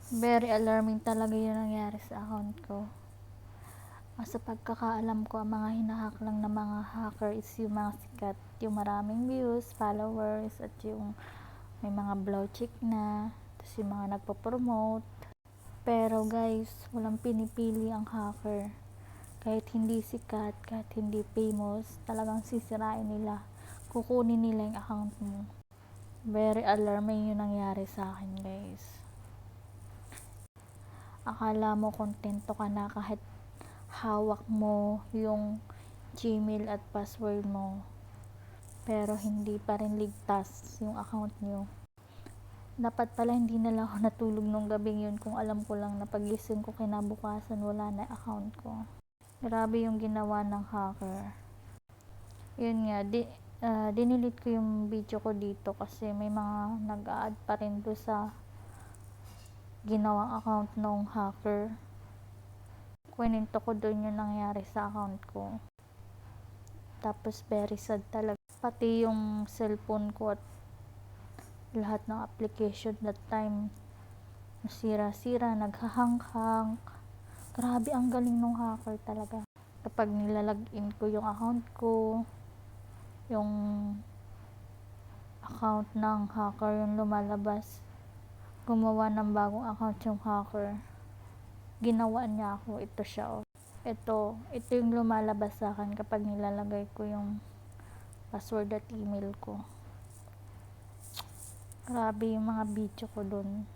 Very alarming talaga yung nangyari sa account ko. Sa pagkakaalam ko, ang mga hinahack lang ng mga hacker is yung mga sikat, yung maraming views, followers, at yung may mga blue check na, tapos yung mga nagpo-promote. Pero guys, walang pinipili ang hacker. Kahit hindi sikat, kahit hindi famous, talagang sisirain nila. Kukunin nila yung account mo. Very alarming yung nangyari sa akin, guys. Akala mo kontento ka na kahit hawak mo yung Gmail at password mo, pero hindi pa rin ligtas yung account nyo. Dapat pala hindi na lang ako natulog nung gabing yun kung alam ko lang na pagising ko kinabukasan wala na account ko. Grabe yung ginawa ng hacker. Yun nga, dinilit ko yung video ko dito kasi may mga nag-a-add pa rin do sa ginawang account ng hacker. Kwento ko doon yung nangyari sa account ko. Tapos very sad talaga. Pati yung cellphone ko at lahat ng application that time nasira-sira, naghahang-hang. Grabe, ang galing ng hacker talaga. Kapag nilalagin ko yung account ko, yung account ng hacker yung lumalabas. Gumawa ng bagong account yung hacker. Ginawa niya ako. Ito siya, oh. Ito yung lumalabas sa akin kapag nilalagay ko yung password at email ko. Grabe yung mga video ko dun.